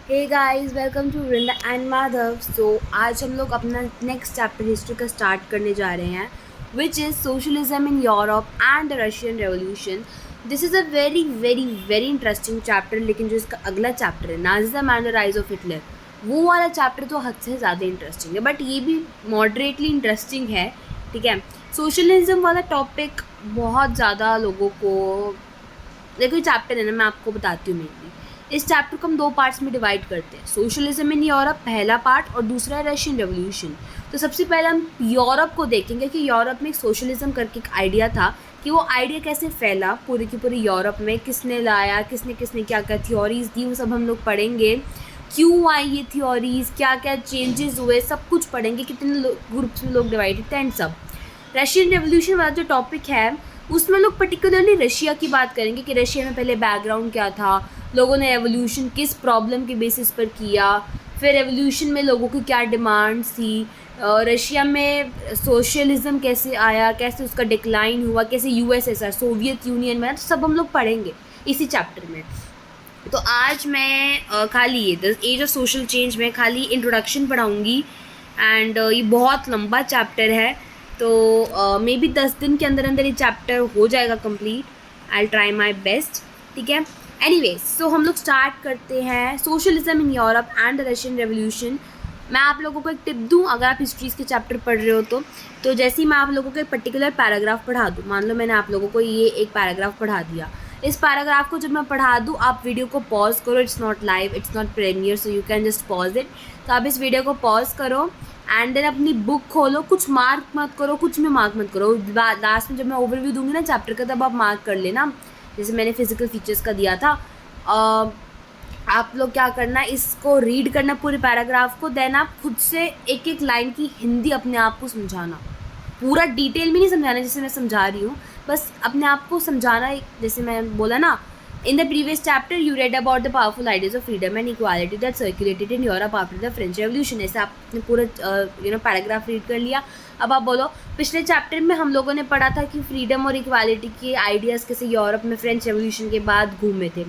Hey guys, welcome to Vrinda and Madhav. So आज हम लोग अपना नेक्स्ट चैप्टर हिस्ट्री का स्टार्ट करने जा रहे हैं, which is socialism in Europe and the Russian revolution. This is a very very very interesting chapter. लेकिन जो इसका अगला चैप्टर है, Nazism and the rise of Hitler, वो वाला चैप्टर तो हद से ज़्यादा इंटरेस्टिंग है, बट ये भी मॉडरेटली इंटरेस्टिंग है। ठीक है, सोशलिज्म वाला टॉपिक बहुत ज़्यादा लोगों को, देखो ये चैप्टर है ना, मैं आपको बताती हूँ मेनली। इस चैप्टर को हम दो पार्ट्स में डिवाइड करते हैं, सोशलिज्म इन यूरोप पहला पार्ट और दूसरा है रशियन रेवोल्यूशन। तो सबसे पहले हम यूरोप को देखेंगे कि यूरोप में एक सोशलिज्म करके एक आइडिया था, कि वो आइडिया कैसे फैला पूरी की पूरी यूरोप में, किसने लाया, किसने किसने क्या क्या थ्योरीज दी, वो सब हम लोग पढ़ेंगे। क्यों आई ये थ्योरीज, क्या क्या चेंजेस हुए, सब कुछ पढ़ेंगे, कितने ग्रुप्स में लोग डिवाइडेड थे एंड सब। रशियन रेवोल्यूशन वाला जो टॉपिक है, उसमें लोग पर्टिकुलरली रशिया की बात करेंगे कि रशिया में पहले बैकग्राउंड क्या था, लोगों ने रेवोल्यूशन किस प्रॉब्लम के बेसिस पर किया, फिर रेवोल्यूशन में लोगों की क्या डिमांड्स थी, रशिया में सोशलिज्म कैसे आया, कैसे उसका डिक्लाइन हुआ, कैसे यूएसएसआर सोवियत यूनियन में, तो सब हम लोग पढ़ेंगे इसी चैप्टर में। तो आज मैं खाली ये the age of social change में खाली इंट्रोडक्शन पढ़ाऊँगी एंड ये बहुत लंबा चैप्टर है। तो मे बी 10 दिन के अंदर अंदर ये चैप्टर हो जाएगा complete. I try my best. ठीक है, एनीवेज, सो हम लोग स्टार्ट करते हैं socialism in Europe and the Russian revolution. मैं आप लोगों को एक टिप दूं, अगर आप हिस्ट्रीज़ के चैप्टर पढ़ रहे हो तो जैसे ही मैं आप लोगों को एक पर्टिकुलर पैराग्राफ पढ़ा दूं, मान लो मैंने आप लोगों को ये एक पैराग्राफ पढ़ा दिया, इस पैराग्राफ को जब मैं पढ़ा दूं, आप वीडियो को पॉज करो। It's not live, it's not premiere, so you can just pause it. तो आप इस वीडियो को पॉज करो एंड देन अपनी बुक खोलो। कुछ मार्क मत करो, कुछ में मार्क मत करो। लास्ट में जब मैं ओवरव्यू दूंगी ना चैप्टर का, तब आप मार्क कर लेना, जैसे मैंने फिजिकल फीचर्स का दिया था। आप लोग क्या करना, इसको रीड करना पूरे पैराग्राफ को, देन आप खुद से एक एक लाइन की हिंदी अपने आप को समझाना। पूरा डिटेल में नहीं समझाना जैसे मैं समझा रही हूँ, बस अपने आप को समझाना। जैसे मैं बोला ना, in the previous chapter you read about the powerful ideas of freedom and equality that circulated in Europe after the French revolution. ऐसे आपने पूरा पैराग्राफ रीड कर लिया। अब आप बोलो, पिछले चैप्टर में हम लोगों ने पढ़ा था कि फ्रीडम और इक्वालिटी के आइडियाज़ कैसे यूरोप में फ्रेंच रेवोल्यूशन के बाद घूमे थे।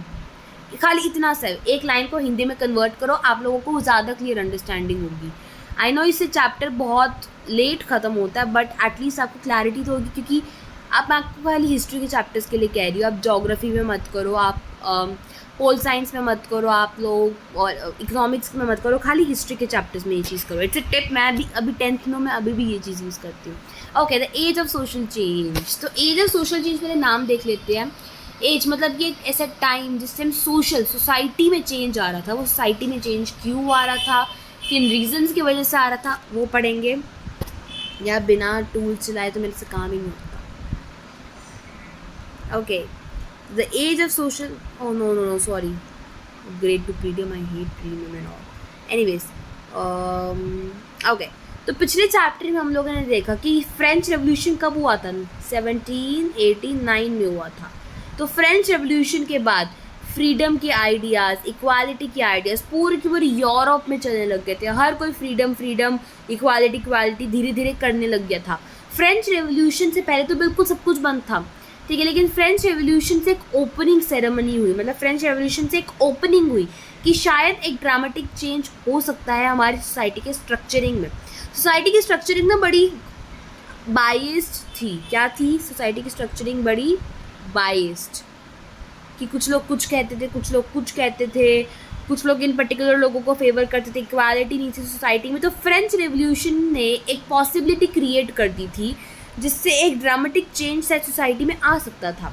खाली इतना सा, एक लाइन को हिंदी में कन्वर्ट करो, आप लोगों को ज़्यादा क्लियर अंडरस्टैंडिंग होगी। आई नो इससे चैप्टर बहुत लेट ख़त्म होता है, बट एटलीस्ट आपको क्लैरिटी तो होगी, क्योंकि मैं आपको खाली हिस्ट्री के चैप्टर्स के लिए कह रही हूँ। आप जोग्राफी में मत करो, आप पोल साइंस में मत करो, आप लोग और इकोनॉमिक्स में मत करो, खाली हिस्ट्री के चैप्टर्स में ये चीज़ करो। इट्स अ टिप, मैं भी अभी 10th में अभी भी ये चीज़ यूज़ करती हूँ। Okay, the age of social change. तो एज ऑफ सोशल चेंज पहले नाम देख लेते हैं। एज मतलब ये एक ऐसा टाइम जिस टाइम सोसाइटी में चेंज आ रहा था। वो सोसाइटी में चेंज क्यों आ रहा था, किन रीजंस की वजह से आ रहा था, वो पढ़ेंगे। या बिना टूल चलाए तो मेरे से काम ही नहीं होता। Okay, the age of social, oh no, sorry, great to premium, I hate premium and all. Anyways, okay, तो पिछले चैप्टर में हम लोगों ने देखा कि फ्रेंच रेवोल्यूशन कब हुआ था, 1789 में हुआ था। तो फ्रेंच रेवोल्यूशन के बाद फ्रीडम के आइडियाज़, इक्वालिटी के आइडियाज़ पूरी की पूरी यूरोप में चलने लग गए थे। हर कोई फ्रीडम, इक्वालिटी धीरे धीरे करने लग गया था। फ्रेंच रेवोल्यूशन से पहले तो बिल्कुल सब कुछ बंद था, ठीक है, लेकिन फ्रेंच रेवोल्यूशन से एक ओपनिंग सेरेमनी हुई, मतलब फ्रेंच रेवोल्यूशन से एक ओपनिंग हुई कि शायद एक ड्रामेटिक चेंज हो सकता है हमारी सोसाइटी के स्ट्रक्चरिंग में। सोसाइटी की स्ट्रक्चरिंग ना बड़ी बाइस्ड थी। क्या थी? सोसाइटी की स्ट्रक्चरिंग बड़ी बाइस्ड, कि कुछ लोग कुछ कहते थे, कुछ लोग कुछ कहते थे, कुछ लोग इन पर्टिकुलर लोगों को फेवर करते थे। इक्वालिटी नहीं थी सोसाइटी में। तो फ्रेंच रेवोल्यूशन ने एक पॉसिबिलिटी क्रिएट कर दी थी, जिससे एक ड्रामेटिक चेंज शायद सोसाइटी में आ सकता था,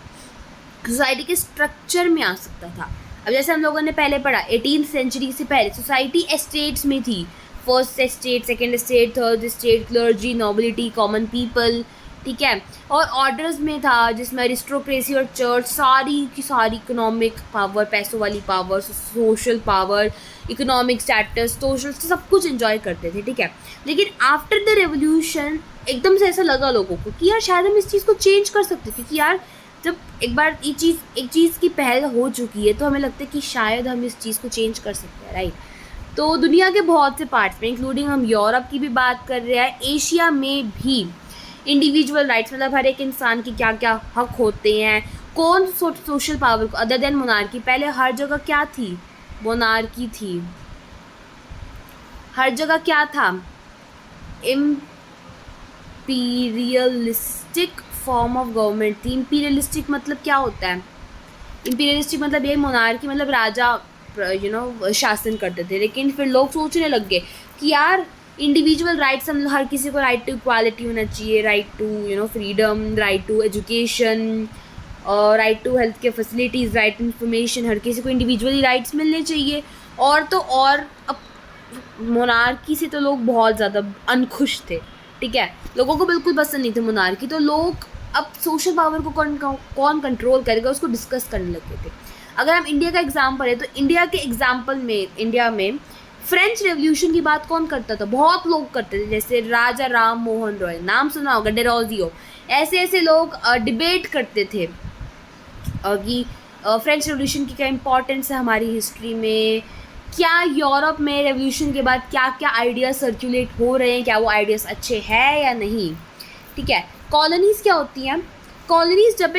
सोसाइटी के स्ट्रक्चर में आ सकता था। अब जैसे हम लोगों ने पहले पढ़ा, 18th सेंचुरी से पहले सोसाइटी एस्टेट्स में थी। First estate, second estate, third estate, clergy, nobility, common people, ठीक है, और ऑर्डर्स में था, जिसमें अरिस्टोक्रेसी और चर्च सारी की सारी इकोनॉमिक पावर, पैसों वाली power, social power, economic status, social, सब कुछ एंजॉय करते थे, ठीक है। लेकिन आफ्टर द रेवोल्यूशन एकदम से ऐसा लगा लोगों को कि यार शायद हम इस चीज़ को चेंज कर सकते, क्योंकि यार जब एक बार एक चीज़ की पहल हो चुकी है, तो हमें लगता है कि शायद हम इस चीज़ को चेंज कर सकते हैं, राइट। तो दुनिया के बहुत से पार्ट्स में, इंक्लूडिंग हम यूरोप की भी बात कर रहे हैं, एशिया में भी इंडिविजुअल राइट्स, मतलब हर एक इंसान की क्या क्या हक होते हैं, कौन सोशल पावर को अदर देन मोनार्की, पहले हर जगह क्या थी, मोनार्की थी, हर जगह क्या था, इम्पीरियलिस्टिक फॉर्म ऑफ गवर्नमेंट थी। इम्पीरियलिस्टिक मतलब क्या होता है? इम्पीरियलिस्टिक मतलब ये मोनार्की मतलब राजा शासन करते थे। लेकिन फिर लोग सोचने लग गए कि यार इंडिविजुअल राइट्स, हम हर किसी को राइट टू इक्वालिटी होना चाहिए, right to freedom, right to education, और right to health care facilities, right to information, हर किसी को इंडिविजुअली राइट्स मिलने चाहिए। और तो और अब मोनार्की से तो लोग बहुत ज़्यादा अनखुश थे, ठीक है, लोगों को बिल्कुल पसंद नहीं थे मोनार्की। तो लोग अब सोशल पावर को कौन कंट्रोल करेगा उसको डिस्कस करने लगे थे। अगर हम इंडिया का एग्जाम्पल है तो इंडिया के एग्जाम्पल में, इंडिया में फ्रेंच रेवोल्यूशन की बात कौन करता था? बहुत लोग करते थे, जैसे राजा राम मोहन रॉय, नाम सुना होगा, डेरोजियो, ऐसे ऐसे लोग डिबेट करते थे कि फ्रेंच रेवोल्यूशन की क्या इंपॉर्टेंस है हमारी हिस्ट्री में, क्या यूरोप में रेवोल्यूशन के बाद क्या क्या आइडियाज़ सर्कुलेट हो रहे हैं, क्या वो आइडियाज़ अच्छे हैं या नहीं, ठीक है। कॉलोनीज़ क्या होती हैं? कॉलोनीज़ जब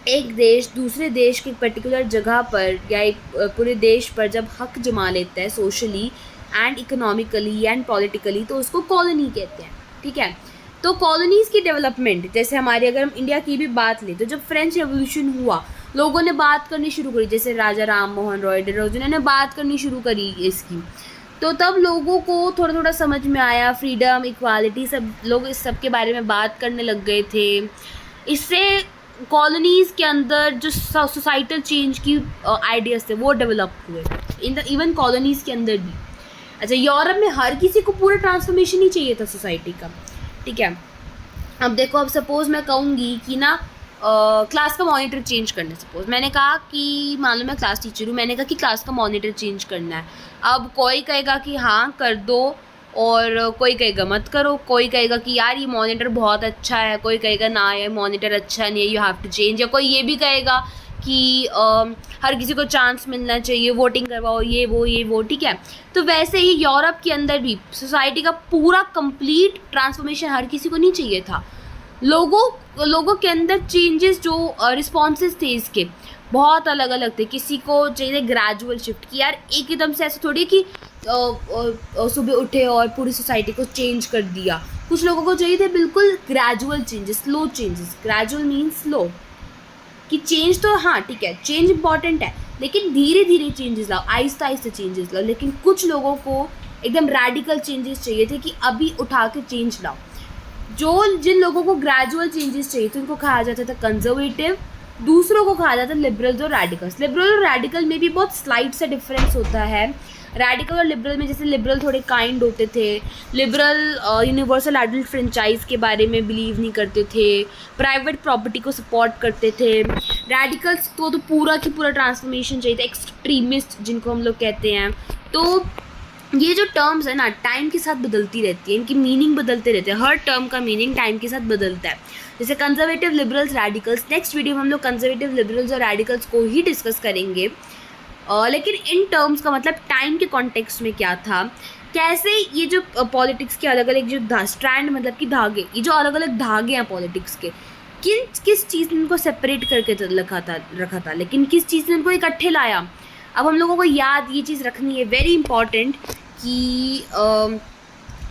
एक देश दूसरे देश की पर्टिकुलर जगह पर या एक पूरे देश पर जब हक जमा लेता है socially and economically and politically, तो उसको कॉलोनी कहते हैं, ठीक है। तो कॉलोनीज़ की डेवलपमेंट, जैसे हमारी अगर हम इंडिया की भी बात लें तो जब फ्रेंच रेवोल्यूशन हुआ लोगों ने बात करनी शुरू करी, जैसे राजा राम मोहन रॉय, डेरोजियो ने बात करनी शुरू करी इसकी, तो तब लोगों को थोड़ा थोड़ा समझ में आया, फ्रीडम, इक्वालिटी, सब लोग इस सब के बारे में बात करने लग गए थे। इससे कॉलोनीज़ के अंदर जो सोसाइटल चेंज की आइडियाज़ थे वो डेवलप हुए इन द इवन कॉलोनीज़ के अंदर भी। अच्छा, यूरोप में हर किसी को पूरा ट्रांसफॉर्मेशन ही चाहिए था सोसाइटी का, ठीक है। अब देखो, अब सपोज़ मैं कहूँगी कि ना क्लास का मॉनिटर चेंज करना, सपोज मैंने कहा कि मान लो मैं क्लास टीचर हूँ, मैंने कहा कि क्लास का मॉनिटर चेंज करना है। अब कोई कहेगा कि हाँ कर दो, और कोई कहेगा मत करो, कोई कहेगा कि यार ये मॉनिटर बहुत अच्छा है, कोई कहेगा ना ये मॉनिटर अच्छा नहीं है, यू हैव टू चेंज, या कोई ये भी कहेगा कि हर किसी को चांस मिलना चाहिए, वोटिंग करवाओ, ये वो, ठीक है। तो वैसे ही यूरोप के अंदर भी सोसाइटी का पूरा कंप्लीट ट्रांसफॉर्मेशन हर किसी को नहीं चाहिए था। लोगों के अंदर चेंजेस जो रिस्पॉन्सेज थे इसके बहुत अलग अलग थे। किसी को चाहिए ग्रेजुअल शिफ्ट की, यार एकदम से ऐसे थोड़ी कि सुबह उठे और पूरी सोसाइटी को चेंज कर दिया। कुछ लोगों को चाहिए थे बिल्कुल gradual changes, slow changes. Gradual means slow, कि चेंज तो हाँ ठीक है, चेंज इंपॉर्टेंट है, लेकिन धीरे धीरे चेंजेस लाओ, आहिस्ता आहिस्ता चेंजेस लाओ। लेकिन कुछ लोगों को एकदम रेडिकल चेंजेस चाहिए थे कि अभी उठा के चेंज लाओ। जिन लोगों को ग्रेजुअल चेंजेस चाहिए तो उनको कहा जाता था कंजर्वेटिव, दूसरों को कहा जाता है लिबरल्स और रेडिकल्स। लिबरल और रेडिकल में भी बहुत स्लाइट सा डिफरेंस होता है। रेडिकल और लिबरल में, जैसे लिबरल थोड़े काइंड होते थे, लिबरल यूनिवर्सल एडल्ट फ्रेंचाइज के बारे में बिलीव नहीं करते थे, प्राइवेट प्रॉपर्टी को सपोर्ट करते थे। रेडिकल्स को तो पूरा की पूरा ट्रांसफॉर्मेशन चाहिए था, एक्सट्रीमिस्ट जिनको हम लोग कहते हैं। तो ये जो टर्म्स है ना, टाइम के साथ बदलती रहती है, इनकी मीनिंग बदलते रहते हैं, हर टर्म का मीनिंग टाइम के साथ बदलता है। जैसे conservative, liberals, radicals, next video में हम लोग कंजर्वेटिव, लिबरल्स और रेडिकल्स को ही डिस्कस करेंगे। लेकिन इन टर्म्स का मतलब टाइम के कॉन्टेक्स्ट में क्या था, कैसे ये जो पॉलिटिक्स के अलग अलग जो स्ट्रैंड मतलब कि धागे, ये जो अलग अलग धागे हैं पॉलिटिक्स के, किस चीज़ ने उनको सेपरेट करके रखा था, लेकिन किस चीज़ ने उनको इकट्ठे लाया। अब हम लोगों को याद ये चीज़ रखनी है, वेरी इंपॉर्टेंट, कि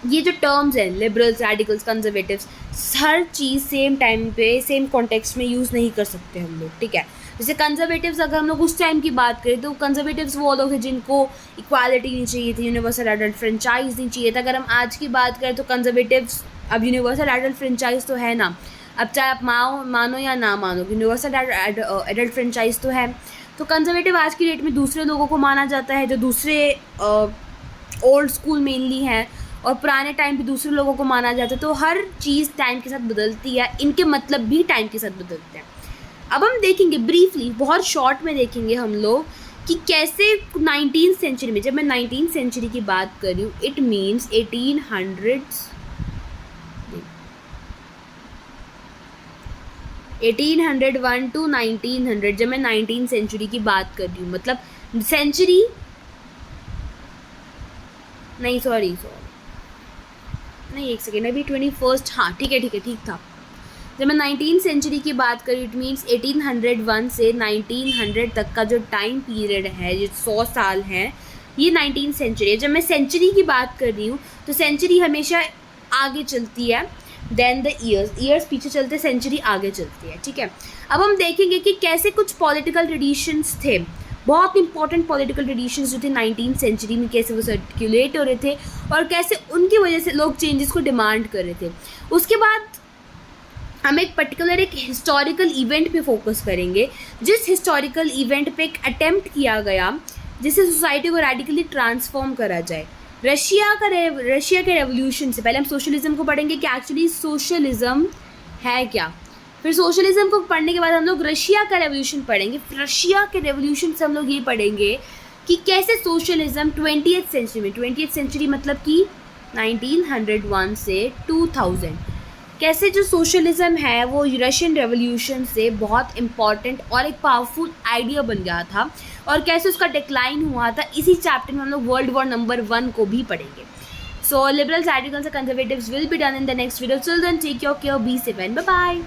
ये जो टर्म्स हैं लिबरल्स, रेडिकल्स, कंजर्वेटिव्स, हर चीज़ सेम टाइम पे सेम कॉन्टेक्स्ट में यूज़ नहीं कर सकते हम लोग, ठीक है। जैसे कंजर्वेटिव्स अगर हम लोग उस टाइम की बात करें तो कंजर्वेटिव्स वो लोग थे जिनको इक्वालिटी नहीं चाहिए थी, यूनिवर्सल एडल्ट फ्रेंचाइज नहीं चाहिए था। अगर हम आज की बात करें तो कंजर्वेटिव्स, अब यूनिवर्सल एडल्ट फ्रेंचाइज तो है ना, अब चाहे आप मानो या ना मानो, यूनिवर्सल एडल्ट फ्रेंचाइज तो है। तो कंजर्वेटिव आज की डेट में दूसरे लोगों को माना जाता है जो दूसरे ओल्ड स्कूल मेनली हैं, और पुराने टाइम पे दूसरे लोगों को माना जाता है। तो हर चीज़ टाइम के साथ बदलती है, इनके मतलब भी टाइम के साथ बदलते हैं। अब हम देखेंगे ब्रीफली, बहुत शॉर्ट में देखेंगे हम लोग कि कैसे 19th सेंचुरी में, जब मैं 19th सेंचुरी की बात कर रही हूँ, इट मीन्स 1801 to 1900, जब मैं 19th सेंचुरी की बात कर रही हूँ, मतलब सेंचुरी नहीं, सॉरी नहीं, एक सेकेंड, अभी 21st, हाँ ठीक है ठीक था। जब मैं 19th सेंचुरी की बात करूँ इट मीन्स 1801 से 1900 तक का जो टाइम पीरियड है, ये 100 साल हैं, ये 19th सेंचुरी है। जब मैं सेंचुरी की बात कर रही हूँ तो सेंचुरी हमेशा आगे चलती है देन द ईयर्स पीछे चलते, सेंचुरी आगे चलती है, ठीक है। अब हम देखेंगे कि कैसे कुछ पॉलिटिकल ट्रेडिशंस थे, बहुत इंपॉर्टेंट पॉलिटिकल ट्रेडिशंस जो थे 19th सेंचुरी में, कैसे वो सर्कुलेट हो रहे थे और कैसे उनकी वजह से लोग चेंजेस को डिमांड कर रहे थे। उसके बाद हम एक पर्टिकुलर एक हिस्टोरिकल इवेंट पे फोकस करेंगे, जिस हिस्टोरिकल इवेंट पे एक अटेम्प्ट किया गया जिससे सोसाइटी को रेडिकली ट्रांसफॉर्म करा जाए। रशिया के रेवोल्यूशन से पहले हम सोशलिज्म को पढ़ेंगे कि एक्चुअली सोशलिज्म है क्या। फिर सोशलिज्म को पढ़ने के बाद हम लोग रशिया का रेवोल्यूशन पढ़ेंगे। रशिया के रेवोल्यूशन से हम लोग ये पढ़ेंगे कि कैसे सोशलिज्म 20th सेंचुरी में, 20th सेंचुरी मतलब कि 1901 से 2000, कैसे जो सोशलिज्म है वो रशियन रेवोल्यूशन से बहुत इम्पॉर्टेंट और एक पावरफुल आइडिया बन गया था और कैसे उसका डिक्लाइन हुआ था। इसी चैप्टर में हम लोग वर्ल्ड वॉर नंबर 1 को भी पढ़ेंगे। So liberals, radicals, conservatives will be done in the next video. Till then take your care, be safe and bye bye.